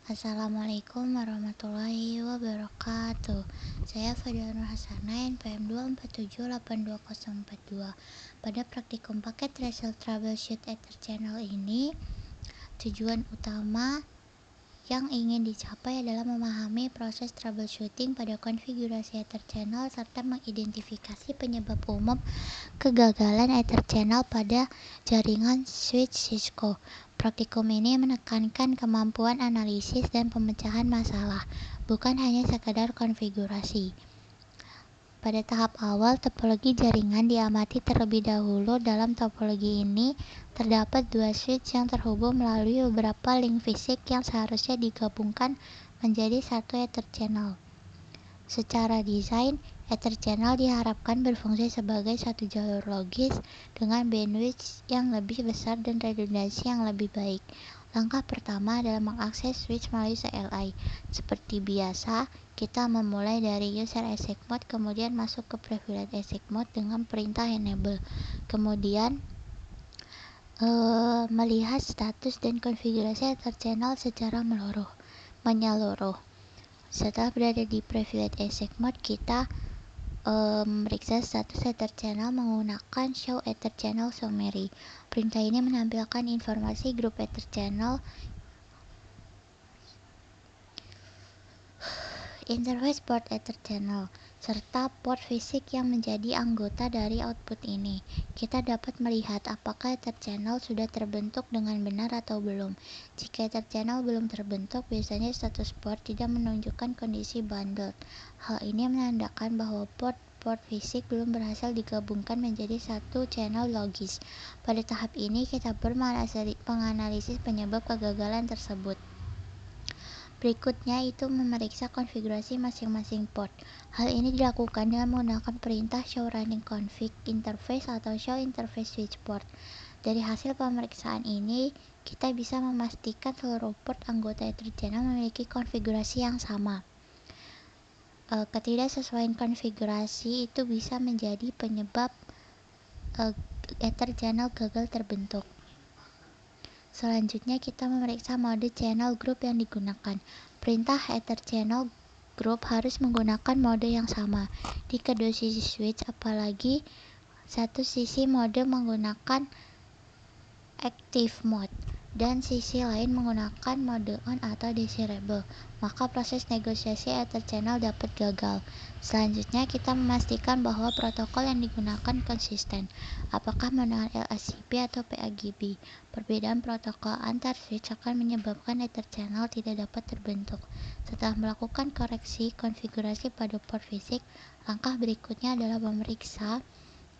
Assalamualaikum warahmatullahi wabarakatuh. Saya Fadila Nur Hasanah, NPM 2478242. Pada praktikum paket Result Troubleshoot Ether Channel ini, tujuan utama yang ingin dicapai adalah memahami proses troubleshooting pada konfigurasi Ether Channel serta mengidentifikasi penyebab umum kegagalan Ether Channel pada jaringan switch Cisco. Praktikum ini menekankan kemampuan analisis dan pemecahan masalah, bukan hanya sekadar konfigurasi. Pada tahap awal, topologi jaringan diamati terlebih dahulu. Dalam topologi ini, terdapat dua switch yang terhubung melalui beberapa link fisik yang seharusnya digabungkan menjadi satu Ether Channel. Secara desain, Ether Channel diharapkan berfungsi sebagai satu jalur logis dengan bandwidth yang lebih besar dan redundansi yang lebih baik. Langkah pertama adalah mengakses switch melalui CLI. Seperti biasa, kita memulai dari user exec mode, kemudian masuk ke privilege exec mode dengan perintah enable. Kemudian melihat status dan konfigurasi Ether Channel secara menyeluruh. Setelah berada di privilege exec mode, kita memeriksa status Ether Channel menggunakan show Ether Channel summary. Perintah ini menampilkan informasi grup Ether Channel, interface port Ether Channel, serta port fisik yang menjadi anggota dari output ini. Kita dapat melihat apakah Ether Channel sudah terbentuk dengan benar atau belum. Jika Ether Channel belum terbentuk, biasanya status port tidak menunjukkan kondisi bundled. Hal ini menandakan bahwa port fisik belum berhasil digabungkan menjadi satu channel logis. Pada tahap ini, kita perlu menganalisis penyebab kegagalan tersebut. Berikutnya itu memeriksa konfigurasi masing-masing port. Hal ini dilakukan dengan menggunakan perintah show running config interface atau show interface switch port. Dari hasil pemeriksaan ini, kita bisa memastikan seluruh port anggota Ether Channel memiliki konfigurasi yang sama. Ketidaksesuaian konfigurasi itu bisa menjadi penyebab Ether Channel gagal terbentuk. Selanjutnya kita memeriksa mode channel group yang digunakan. Perintah Ether Channel group harus menggunakan mode yang sama di kedua sisi switch, apalagi satu sisi mode menggunakan active mode dan sisi lain menggunakan mode on atau desirable, maka proses negosiasi Ether Channel dapat gagal. Selanjutnya kita memastikan bahwa protokol yang digunakan konsisten, apakah menggunakan LSCP atau PAGP. Perbedaan protokol antar switch akan menyebabkan Ether Channel tidak dapat terbentuk. Setelah melakukan koreksi konfigurasi pada port fisik, langkah berikutnya adalah memeriksa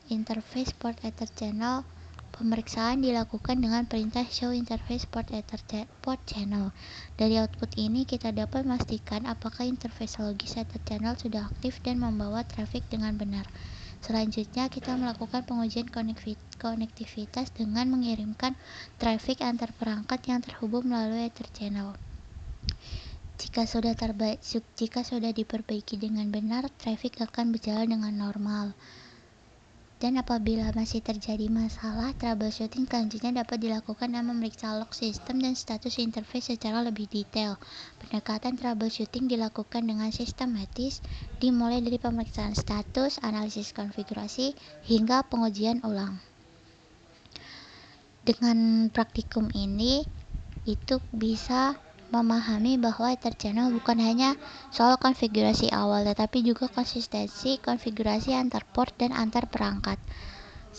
interface port Ether Channel. Pemeriksaan dilakukan dengan perintah show interface port channel. Dari output ini kita dapat memastikan apakah interface logis Ether Channel sudah aktif dan membawa traffic dengan benar. Selanjutnya kita melakukan pengujian konektivitas dengan mengirimkan traffic antar perangkat yang terhubung melalui Ether Channel. Jika sudah diperbaiki dengan benar, traffic akan berjalan dengan normal. Dan apabila masih terjadi masalah, troubleshooting selanjutnya dapat dilakukan dengan memeriksa log sistem dan status interface secara lebih detail. Pendekatan troubleshooting dilakukan dengan sistematis, dimulai dari pemeriksaan status, analisis konfigurasi, hingga pengujian ulang. Dengan praktikum ini, itu bisa memahami bahwa Ether Channel bukan hanya soal konfigurasi awal, tetapi juga konsistensi konfigurasi antar port dan antar perangkat.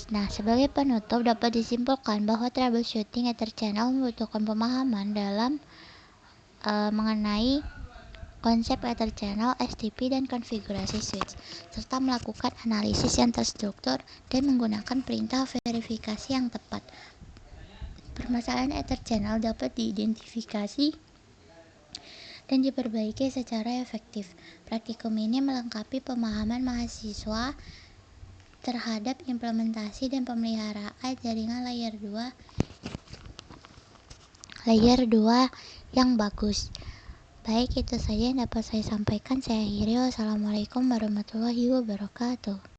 Nah, sebagai penutup dapat disimpulkan bahwa troubleshooting Ether Channel membutuhkan pemahaman dalam mengenai konsep Ether Channel, STP, dan konfigurasi switch, serta melakukan analisis yang terstruktur dan menggunakan perintah verifikasi yang tepat. Permasalahan Ether Channel dapat diidentifikasi dan diperbaiki secara efektif. Praktikum ini melengkapi pemahaman mahasiswa terhadap implementasi dan pemeliharaan jaringan layer 2 yang bagus. Baik, itu saja yang dapat saya sampaikan. Saya akhiri. Wassalamualaikum warahmatullahi wabarakatuh.